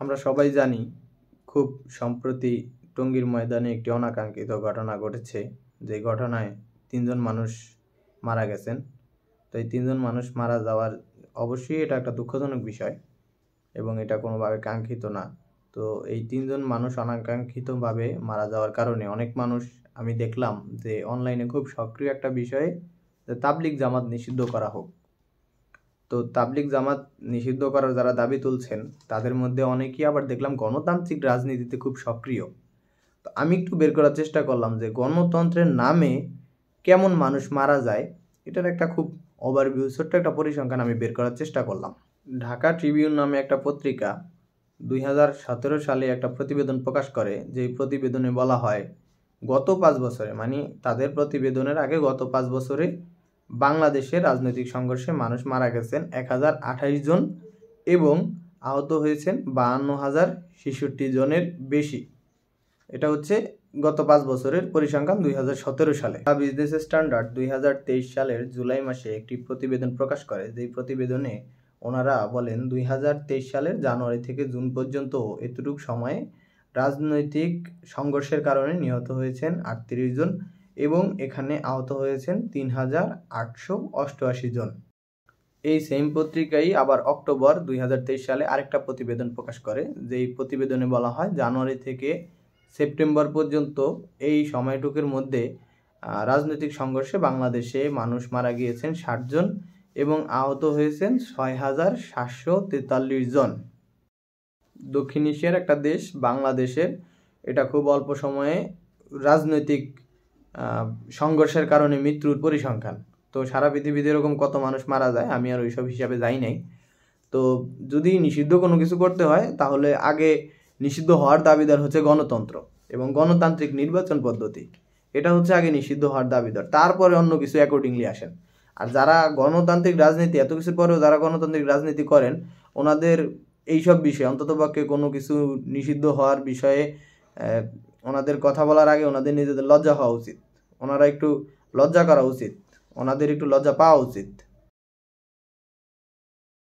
আমরা সবাই জানি খুব সম্প্রতি টঙ্গীর ময়দানে একটি অনাকাঙ্ক্ষিত ঘটনা ঘটেছে। যে ঘটনায় ৩ জন মানুষ মারা গেছেন। তো এই ৩ জন মানুষ মারা যাওয়ার অবশ্যই এটা একটা দুঃখজনক বিষয় এবং এটা কোনোভাবে কাঙ্ক্ষিত না। তো এই ৩ জন মানুষ অনাকাঙ্ক্ষিতভাবে মারা যাওয়ার কারণে অনেক মানুষ আমি দেখলাম যে অনলাইনে খুব সক্রিয় একটা বিষয়ে যে তাবলিগ জামাত নিষিদ্ধ করা হোক। তো তাবলিগ জামাত নিষিদ্ধ করার যারা দাবি তুলছেন তাদের মধ্যে অনেকেই আবার দেখলাম গণতান্ত্রিক রাজনীতিতে খুব সক্রিয়। তো আমি একটু বের করার চেষ্টা করলাম যে গণতন্ত্রের নামে কেমন মানুষ মারা যায়, এটার একটা খুব ওভারভিউ ছোট্ট একটা পরিসংখ্যান আমি বের করার চেষ্টা করলাম। ঢাকা ট্রিবিউন নামে একটা পত্রিকা 2017 সালে একটা প্রতিবেদন প্রকাশ করে, যেই প্রতিবেদনে বলা হয় গত 5 বছরে, মানে তাদের প্রতিবেদনের আগে গত 5 বছরে বাংলাদেশের রাজনৈতিক সংঘর্ষে মানুষ মারা গেছেন 1028 জন এবং আহত হয়েছেন 52,066 জনের বেশি। এটা হচ্ছে গত 5 বছরের পরিসংখ্যান 2017 সালে। বিজনেস স্ট্যান্ডার্ড 2023 সালের জুলাই মাসে একটি প্রতিবেদন প্রকাশ করে। যেই প্রতিবেদনে ওনারা বলেন 2023 সালের জানুয়ারি থেকে জুন পর্যন্ত এতটুকু সময়ে রাজনৈতিক সংঘর্ষের কারণে নিহত হয়েছেন 38 জন এবং এখানে আহত হয়েছেন 3,888 জন। এই সেম পত্রিকাই আবার অক্টোবর 2023 সালে আরেকটা প্রতিবেদন প্রকাশ করে। যেই প্রতিবেদনে বলা হয় জানুয়ারি থেকে সেপ্টেম্বর পর্যন্ত এই সময়টুকুর মধ্যে রাজনৈতিক সংঘর্ষে বাংলাদেশে মানুষ মারা গিয়েছেন 60 জন এবং আহত হয়েছেন 6,743 জন। দক্ষিণ এশিয়ার একটা দেশ বাংলাদেশের এটা খুব অল্প সময়ে রাজনৈতিক সংঘর্ষের কারণে মৃত্যুর পরিসংখ্যান। তো সারা পৃথিবীতে এরকম কত মানুষ মারা যায় আমি আর ওইসব হিসাবে যাই নাই। তো যদি নিষিদ্ধ কোনো কিছু করতে হয় তাহলে আগে নিষিদ্ধ হওয়ার দাবিদার হচ্ছে গণতন্ত্র এবং গণতান্ত্রিক নির্বাচন পদ্ধতি। এটা হচ্ছে আগে নিষিদ্ধ হওয়ার দাবিদার, তারপরে অন্য কিছু অ্যাকর্ডিংলি আসেন। আর যারা গণতান্ত্রিক রাজনীতি এত কিছুর পরেও যারা গণতান্ত্রিক রাজনীতি করেন ওনাদের এইসব বিষয়ে অন্ততপক্ষে কোনো কিছু নিষিদ্ধ হওয়ার বিষয়ে ওনাদের কথা বলার আগে ওনাদের নিজেদের লজ্জা হওয়া উচিত। ওনারা একটু লজ্জা করা উচিত, ওনাদের একটু লজ্জা পাওয়া উচিত।